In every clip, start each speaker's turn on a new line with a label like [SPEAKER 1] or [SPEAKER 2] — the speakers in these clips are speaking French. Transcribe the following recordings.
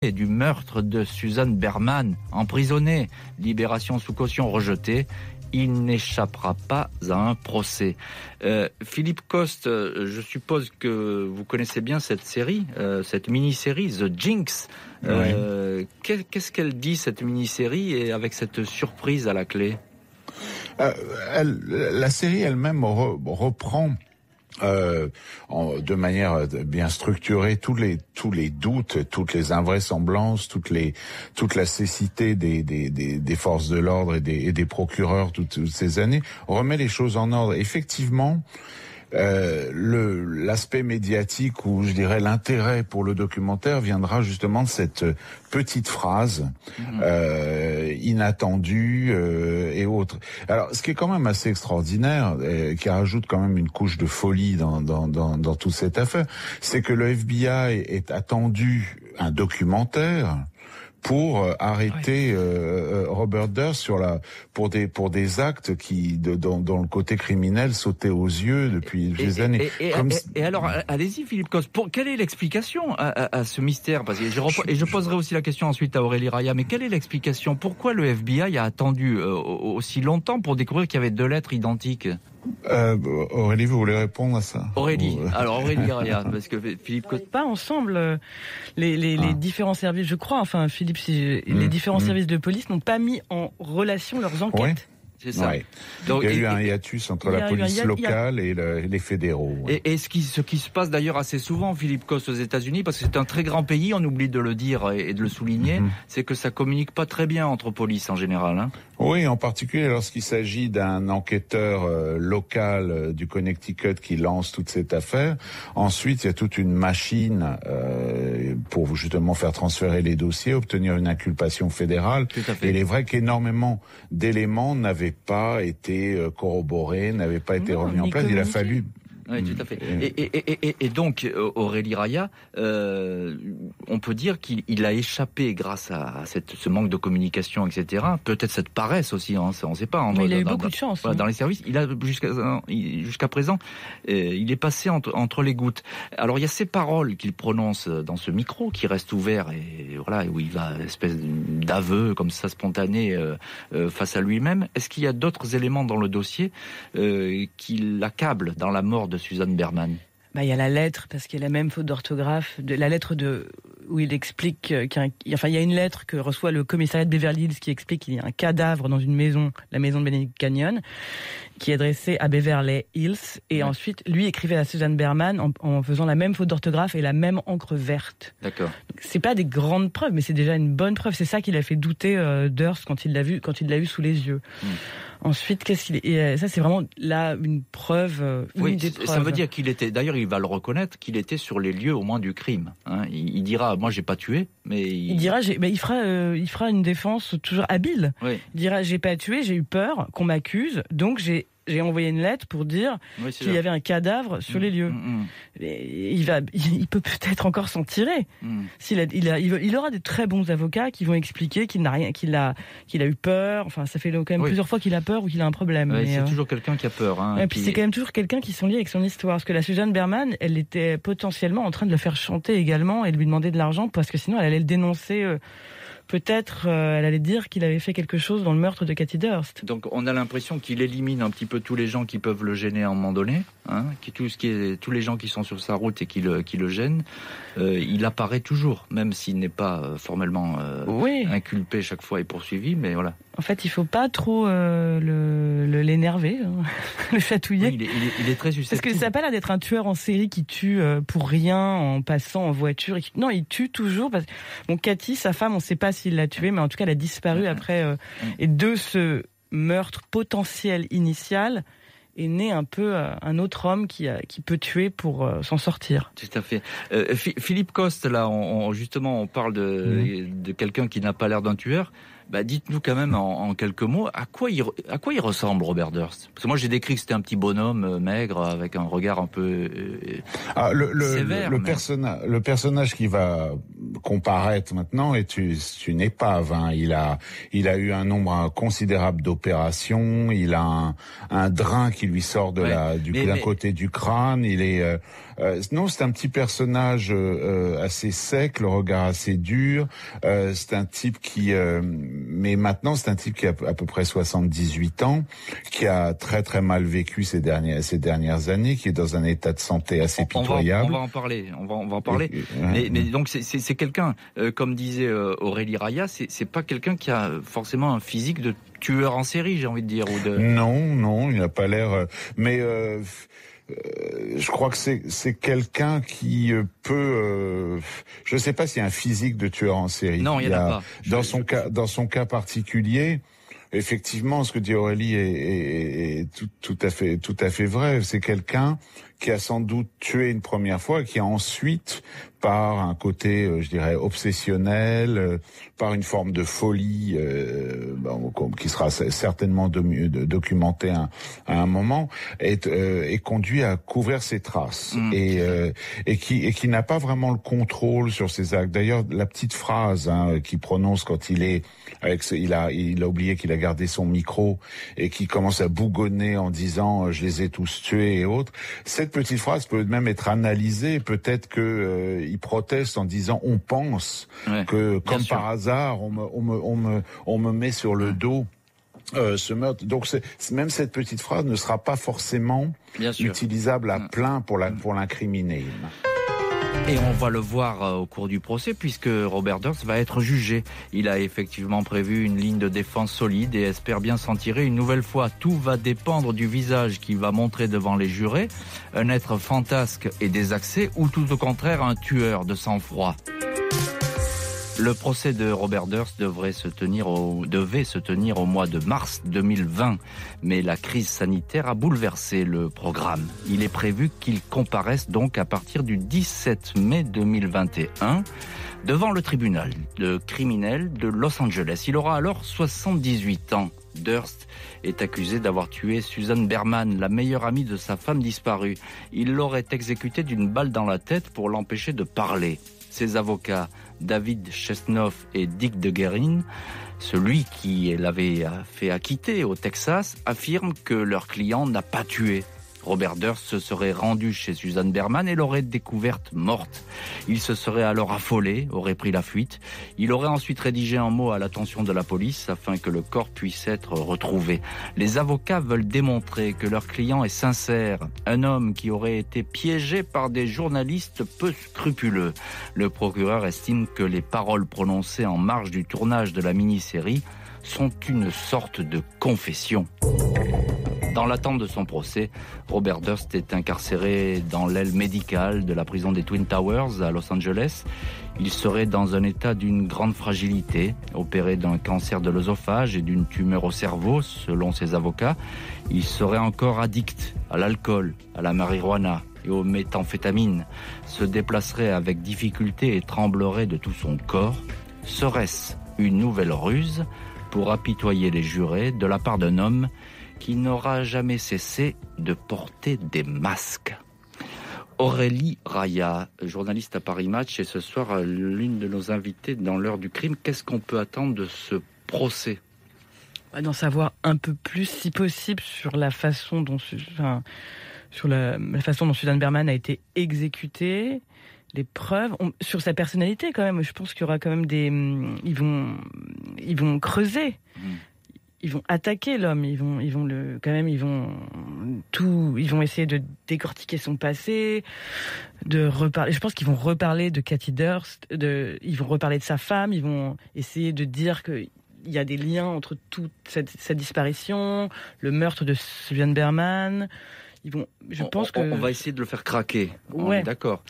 [SPEAKER 1] et du meurtre de Suzanne Berman, emprisonné, libération sous caution rejetée. Il n'échappera pas à un procès. Philippe Coste, je suppose que vous connaissez bien cette série, cette mini-série The Jinx.
[SPEAKER 2] Oui.
[SPEAKER 1] Qu'est-ce qu'elle dit, cette mini-série, et avec cette surprise à la clé?
[SPEAKER 2] La série elle-même reprend de manière bien structurée tous les doutes, toutes les invraisemblances, toute la cécité des forces de l'ordre et des procureurs toutes ces années, remet les choses en ordre. Effectivement, l'aspect médiatique, ou je dirais l'intérêt pour le documentaire, viendra justement de cette petite phrase inattendue et autres. Alors, ce qui est quand même assez extraordinaire, qui rajoute quand même une couche de folie dans toute cette affaire, c'est que le FBI est attendu un documentaire pour arrêter Robert Durst pour des actes dont le côté criminel sautait aux yeux depuis des années.
[SPEAKER 1] Et alors, allez-y, Philippe Coste. Quelle est l'explication à ce mystère? Parce que je poserai aussi la question ensuite à Aurélie Raya. Mais quelle est l'explication? Pourquoi le FBI a attendu aussi longtemps pour découvrir qu'il y avait deux lettres identiques?
[SPEAKER 2] Aurélie, vous voulez répondre à ça?
[SPEAKER 1] Alors Aurélie Raya, parce que Philippe Coste...
[SPEAKER 3] Pas ensemble les différents services, je crois, Philippe, les différents services de police n'ont pas mis en relation leurs enquêtes.
[SPEAKER 2] Ouais.
[SPEAKER 1] C'est ça.
[SPEAKER 2] Ouais. Donc, il y a eu un hiatus entre la police locale et les fédéraux. Ouais.
[SPEAKER 1] Et ce qui se passe d'ailleurs assez souvent, Philippe Coste, aux États-Unis, parce que c'est un très grand pays, on oublie de le dire et de le souligner, c'est que ça communique pas très bien entre polices en général. Hein.
[SPEAKER 2] Oui, en particulier lorsqu'il s'agit d'un enquêteur local du Connecticut qui lance toute cette affaire. Ensuite, il y a toute une machine pour justement faire transférer les dossiers, obtenir une inculpation fédérale.
[SPEAKER 1] Tout à fait.
[SPEAKER 2] Et il est vrai qu'énormément d'éléments n'avaient pas été corroborés, n'avaient pas été remis en place. Il a fallu...
[SPEAKER 1] Oui, tout à fait. Et donc, Aurélie Raya, on peut dire qu'il a échappé grâce à ce manque de communication, etc. Peut-être cette paresse aussi, on ne sait pas.
[SPEAKER 3] Mais il a eu beaucoup de chance.
[SPEAKER 1] Dans les services, il a jusqu'à présent, il est passé entre les gouttes. Alors, il y a ces paroles qu'il prononce dans ce micro qui reste ouvert, et voilà, où il va espèce d'aveu comme ça spontané face à lui-même. Est-ce qu'il y a d'autres éléments dans le dossier qui l'accablent dans la mort de Suzanne Berman?
[SPEAKER 3] Il y a la lettre, parce qu'il y a la même faute d'orthographe, la lettre où il explique il y a une lettre que reçoit le commissariat de Beverly Hills qui explique qu'il y a un cadavre dans une maison, la maison de Benedict Canyon, qui est adressée à Beverly Hills, et ensuite lui écrivait à Suzanne Berman en faisant la même faute d'orthographe et la même encre verte.
[SPEAKER 1] D'accord.
[SPEAKER 3] Donc, c'est pas des grandes preuves, mais c'est déjà une bonne preuve. C'est ça qui l'a fait douter Durst quand il l'a vu sous les yeux. Ensuite, ça c'est vraiment là une preuve.
[SPEAKER 1] Ça veut dire qu'il était. D'ailleurs, il va le reconnaître qu'il était sur les lieux au moins du crime. Hein. Il dira, moi, j'ai pas tué, mais il
[SPEAKER 3] fera une défense toujours habile.
[SPEAKER 1] Oui.
[SPEAKER 3] Il dira, j'ai pas tué, j'ai eu peur qu'on m'accuse, donc j'ai envoyé une lettre pour dire qu'il y avait un cadavre sur les lieux. Il peut peut-être encore s'en tirer. Il aura des très bons avocats qui vont expliquer qu'il a eu peur. Enfin, ça fait quand même plusieurs fois qu'il a peur ou qu'il a un problème.
[SPEAKER 1] C'est toujours quelqu'un qui a peur. Hein,
[SPEAKER 3] et puis c'est quand même toujours quelqu'un qui sont liés avec son histoire. Parce que la Suzanne Berman, elle était potentiellement en train de le faire chanter également et de lui demander de l'argent parce que sinon elle allait le dénoncer. Peut-être elle allait dire qu'il avait fait quelque chose dans le meurtre de Cathy Durst.
[SPEAKER 1] Donc on a l'impression qu'il élimine un petit peu tous les gens qui peuvent le gêner à un moment donné, hein, tous les gens qui sont sur sa route et qui le gênent. Il apparaît toujours, même s'il n'est pas formellement inculpé chaque fois et poursuivi, mais voilà.
[SPEAKER 3] En fait, il faut pas trop l'énerver, le chatouiller.
[SPEAKER 1] Oui, il est très susceptible.
[SPEAKER 3] Parce que ça n'a pas l'air d'être un tueur en série qui tue pour rien en passant en voiture. Non, il tue toujours. Cathy, sa femme, on ne sait pas s'il l'a tuée, mais en tout cas, elle a disparu après. Et de ce meurtre potentiel initial est né un peu un autre homme qui peut tuer pour s'en sortir.
[SPEAKER 1] Tout à fait. Philippe Coste, là, justement, on parle de quelqu'un qui n'a pas l'air d'un tueur. Dites-nous quand même en quelques mots, à quoi il ressemble, Robert Durst? Parce que moi, j'ai décrit que c'était un petit bonhomme maigre avec un regard un peu sévère.
[SPEAKER 2] Le personnage qui va comparaître maintenant est une épave. Hein. Il a eu un nombre considérable d'opérations. Il a un drain qui lui sort d'un côté du crâne. Il est non, c'est un petit personnage assez sec, le regard assez dur. C'est un type mais maintenant c'est un type qui a à peu près 78 ans, qui a très très mal vécu ces dernières années, qui est dans un état de santé assez pitoyable.
[SPEAKER 1] On va en parler. Mais donc c'est quelqu'un, comme disait Aurélie Raya, c'est pas quelqu'un qui a forcément un physique de tueur en série, j'ai envie de dire.
[SPEAKER 2] Non, il n'a pas l'air. Mais je crois que c'est quelqu'un qui peut. Je ne sais pas s'il y a un physique de tueur en série.
[SPEAKER 1] Non, il y en a pas.
[SPEAKER 2] Dans son cas particulier, effectivement, ce que dit Aurélie est tout à fait vrai. C'est quelqu'un qui a sans doute tué une première fois, et qui a ensuite, par un côté, je dirais, obsessionnel, par une forme de folie, qui sera certainement documentée à un moment, est conduit à couvrir ses traces et qui n'a pas vraiment le contrôle sur ses actes. D'ailleurs, la petite phrase qu'il prononce quand il a oublié qu'il a gardé son micro et qui commence à bougonner en disant je les ai tous tués et autres. Cette petite phrase peut même être analysée. Peut-être que il proteste en disant on pense que comme par hasard on me met sur le dos ce meurtre. Donc même cette petite phrase ne sera pas forcément utilisable à plein pour l'incriminer.
[SPEAKER 1] Et on va le voir au cours du procès, puisque Robert Durst va être jugé. Il a effectivement prévu une ligne de défense solide et espère bien s'en tirer une nouvelle fois. Tout va dépendre du visage qu'il va montrer devant les jurés. Un être fantasque et désaxé, ou tout au contraire un tueur de sang-froid. Le procès de Robert Durst devait se tenir au mois de mars 2020, mais la crise sanitaire a bouleversé le programme. Il est prévu qu'il comparaisse donc à partir du 17 mai 2021 devant le tribunal criminel de Los Angeles. Il aura alors 78 ans. Durst est accusé d'avoir tué Susan Berman, la meilleure amie de sa femme disparue. Il l'aurait exécutée d'une balle dans la tête pour l'empêcher de parler. Ses avocats, David Chesnoff et Dick de Guerin, celui qui l'avait fait acquitter au Texas, affirment que leur client n'a pas tué. Robert Durst se serait rendu chez Susan Berman et l'aurait découverte morte. Il se serait alors affolé, aurait pris la fuite. Il aurait ensuite rédigé un mot à l'attention de la police afin que le corps puisse être retrouvé. Les avocats veulent démontrer que leur client est sincère, un homme qui aurait été piégé par des journalistes peu scrupuleux. Le procureur estime que les paroles prononcées en marge du tournage de la mini-série sont une sorte de confession. Dans l'attente de son procès, Robert Durst est incarcéré dans l'aile médicale de la prison des Twin Towers à Los Angeles. Il serait dans un état d'une grande fragilité, opéré d'un cancer de l'œsophage et d'une tumeur au cerveau, selon ses avocats. Il serait encore addict à l'alcool, à la marijuana et aux méthamphétamines, se déplacerait avec difficulté et tremblerait de tout son corps. Serait-ce une nouvelle ruse pour apitoyer les jurés de la part d'un homme qui n'aura jamais cessé de porter des masques? Aurélie Raya, journaliste à Paris Match, et ce soir l'une de nos invitées dans l'heure du crime. Qu'est-ce qu'on peut attendre de ce procès?
[SPEAKER 3] D'en savoir un peu plus, si possible, sur la façon dont la façon dont Susan Berman a été exécutée, les preuves, sur sa personnalité quand même. Je pense qu'il y aura quand même ils vont creuser. Ils vont attaquer l'homme, ils vont essayer de décortiquer son passé, de reparler. Je pense qu'ils vont reparler de Katie Durst, ils vont reparler de sa femme, ils vont essayer de dire qu'il y a des liens entre toute cette disparition, le meurtre de Susan Berman.
[SPEAKER 1] On va essayer de le faire craquer. On est d'accord.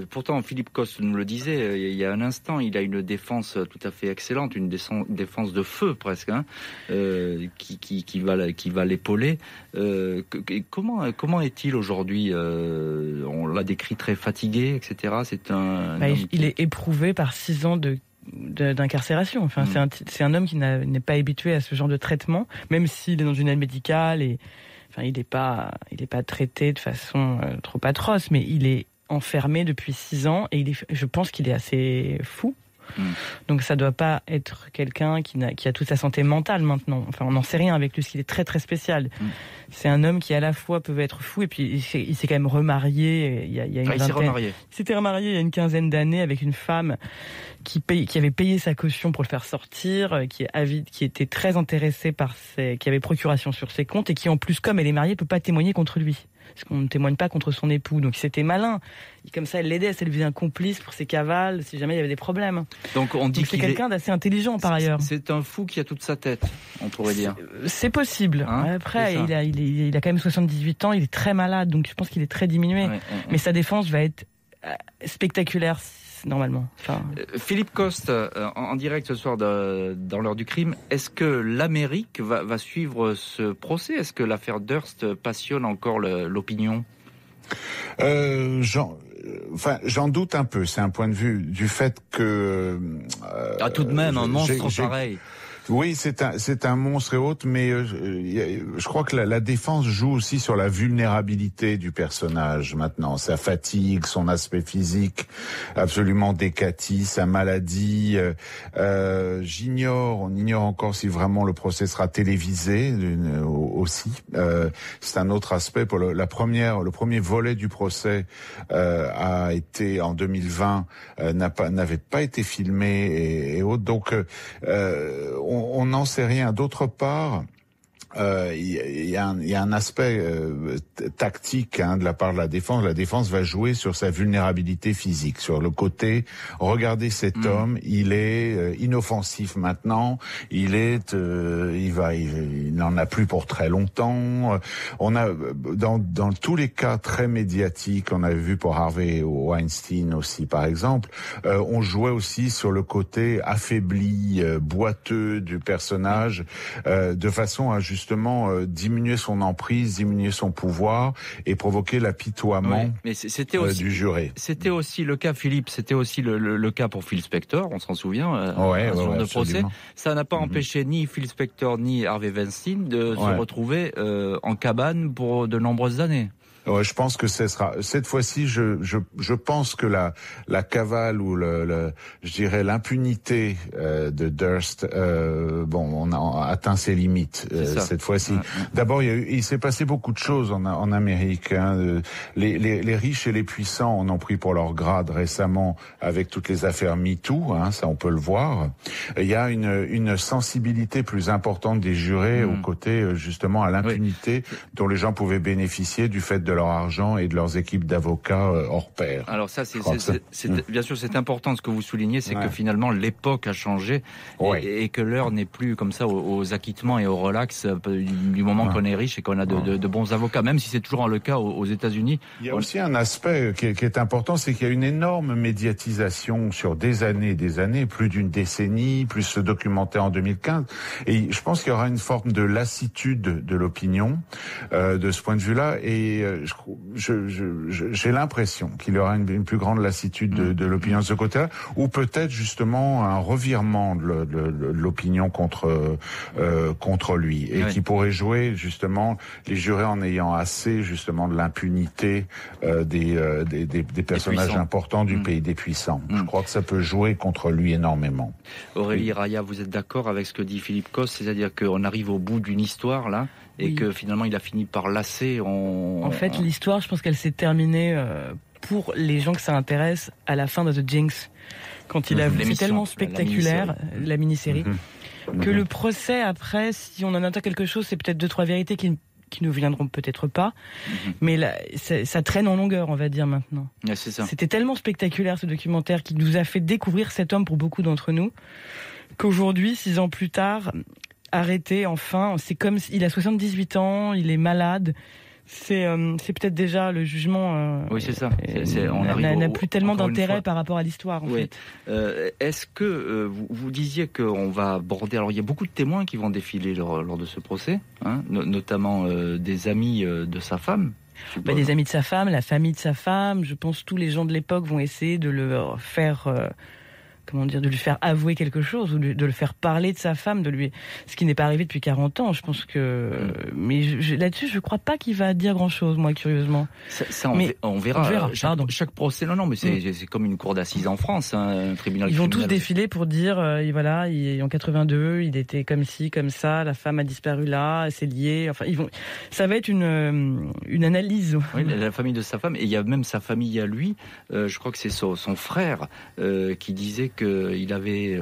[SPEAKER 1] Pourtant, Philippe Coste nous le disait il y a un instant, il a une défense tout à fait excellente, une défense de feu presque, qui va l'épauler. Comment est-il aujourd'hui? On l'a décrit très fatigué, etc. Il est
[SPEAKER 3] éprouvé par 6 ans de d'incarcération. Enfin, c'est un homme qui n'est pas habitué à ce genre de traitement, même s'il est dans une aide médicale et enfin, il n'est pas traité de façon trop atroce, mais il est enfermé depuis 6 ans et je pense qu'il est assez fou. Donc ça doit pas être quelqu'un qui a toute sa santé mentale maintenant. Enfin, on n'en sait rien avec lui, parce qu'il est très très spécial. C'est un homme qui à la fois peut être fou et puis il s'est quand même remarié. Il s'était remarié il y a une quinzaine d'années avec une femme qui avait payé sa caution pour le faire sortir, qui était très intéressée qui avait procuration sur ses comptes et qui en plus, comme elle est mariée, peut pas témoigner contre lui. Parce qu'on ne témoigne pas contre son époux. Donc c'était malin. Et comme ça, elle l'aidait, elle faisait un complice pour ses cavales, si jamais il y avait des problèmes.
[SPEAKER 1] Donc on dit
[SPEAKER 3] c'est quelqu'un d'assez intelligent par ailleurs.
[SPEAKER 1] C'est un fou qui a toute sa tête, on pourrait dire.
[SPEAKER 3] C'est possible. Après, il a quand même 78 ans, il est très malade, donc je pense qu'il est très diminué. Mais sa défense va être spectaculaire, normalement. Enfin...
[SPEAKER 1] Philippe Coste, en direct ce soir dans l'heure du crime, est-ce que l'Amérique va suivre ce procès ? Est-ce que l'affaire Durst passionne encore l'opinion ?
[SPEAKER 2] J'en doute un peu. C'est un point de vue du fait que...
[SPEAKER 1] tout de même, un monstre pareil.
[SPEAKER 2] Oui, c'est un monstre et autres, mais je crois que la défense joue aussi sur la vulnérabilité du personnage maintenant, sa fatigue, son aspect physique absolument décati, sa maladie. On ignore encore si vraiment le procès sera télévisé aussi. C'est un autre aspect. Pour le premier volet du procès a été en 2020, n'avait pas été filmé et autres. Donc on n'en sait rien. D'autre part, il y a un aspect tactique de la part de la défense. La défense va jouer sur sa vulnérabilité physique, sur le côté. Regardez cet homme, il est inoffensif maintenant. Il n'en a plus pour très longtemps. On a dans tous les cas très médiatiques, on avait vu pour Harvey Weinstein aussi par exemple, on jouait aussi sur le côté affaibli, boiteux du personnage, de façon à justement diminuer son emprise, diminuer son pouvoir et provoquer l'apitoiement du juré.
[SPEAKER 1] C'était aussi le cas, Philippe, c'était aussi le cas pour Phil Spector, on s'en souvient, ce genre de procès. Ça n'a pas empêché ni Phil Spector ni Harvey Weinstein de se retrouver en cabane pour de nombreuses années.
[SPEAKER 2] Ouais, je pense que ce sera cette fois-ci. Je pense que la cavale ou je dirais l'impunité de Durst, on a atteint ses limites cette fois-ci. D'abord, il s'est passé beaucoup de choses en Amérique. Les riches et les puissants en ont pris pour leur grade récemment avec toutes les affaires MeToo. Ça, on peut le voir. Il y a une sensibilité plus importante des jurés au côté justement à l'impunité dont les gens pouvaient bénéficier du fait de leur argent et de leurs équipes d'avocats hors pair.
[SPEAKER 1] Alors ça, bien sûr, c'est important ce que vous soulignez, c'est que finalement l'époque a changé et que l'heure n'est plus comme ça aux acquittements et au relax du moment qu'on est riche et qu'on a de bons avocats, même si c'est toujours le cas aux États-Unis.
[SPEAKER 2] Il y a aussi un aspect qui est important, c'est qu'il y a une énorme médiatisation sur des années, plus d'une décennie, plus ce documentaire en 2015, et je pense qu'il y aura une forme de lassitude de l'opinion de ce point de vue-là, et j'ai l'impression qu'il y aura une plus grande lassitude de l'opinion de ce côté-là, ou peut-être justement un revirement de l'opinion contre lui, et qui pourrait jouer justement les jurés en ayant assez justement de l'impunité des personnages importants du pays, des puissants. Je crois que ça peut jouer contre lui énormément.
[SPEAKER 1] Aurélie Raya, vous êtes d'accord avec ce que dit Philippe Coste, c'est-à-dire qu'on arrive au bout d'une histoire là, et que finalement il a fini par lasser. En fait,
[SPEAKER 3] l'histoire, je pense qu'elle s'est terminée pour les gens que ça intéresse à la fin de The Jinx, quand il a vu, c'est tellement spectaculaire, la mini-série, que le procès après, si on en attend quelque chose, c'est peut-être 2-3 vérités qui ne viendront peut-être pas, mais là, ça traîne en longueur, on va dire maintenant.
[SPEAKER 1] C'est ça.
[SPEAKER 3] C'était tellement spectaculaire ce documentaire qui nous a fait découvrir cet homme pour beaucoup d'entre nous, qu'aujourd'hui, 6 ans plus tard, arrêté enfin, c'est comme s'il a 78 ans, il est malade. C'est peut-être déjà le jugement.
[SPEAKER 1] Oui, c'est ça.
[SPEAKER 3] On n'a plus tellement d'intérêt par rapport à l'histoire. En fait.
[SPEAKER 1] Est-ce que vous disiez qu'on va aborder... Alors, il y a beaucoup de témoins qui vont défiler lors de ce procès, notamment des amis de sa femme.
[SPEAKER 3] Des amis de sa femme, la famille de sa femme. Je pense que tous les gens de l'époque vont essayer de le faire comment dire, de lui faire avouer quelque chose ou de le faire parler de sa femme, ce qui n'est pas arrivé depuis 40 ans. Je pense que, mais là-dessus, je crois pas qu'il va dire grand-chose, moi, curieusement.
[SPEAKER 1] On verra. Chaque procès, non, mais c'est comme une cour d'assises en France, un tribunal.
[SPEAKER 3] Ils vont tous défiler pour dire, voilà, en 82, il était comme ci, comme ça, la femme a disparu là, c'est lié. Enfin, ça va être une analyse.
[SPEAKER 1] Oui, la famille de sa femme, et il y a même sa famille à lui. Je crois que c'est son frère qui disait qu'il avait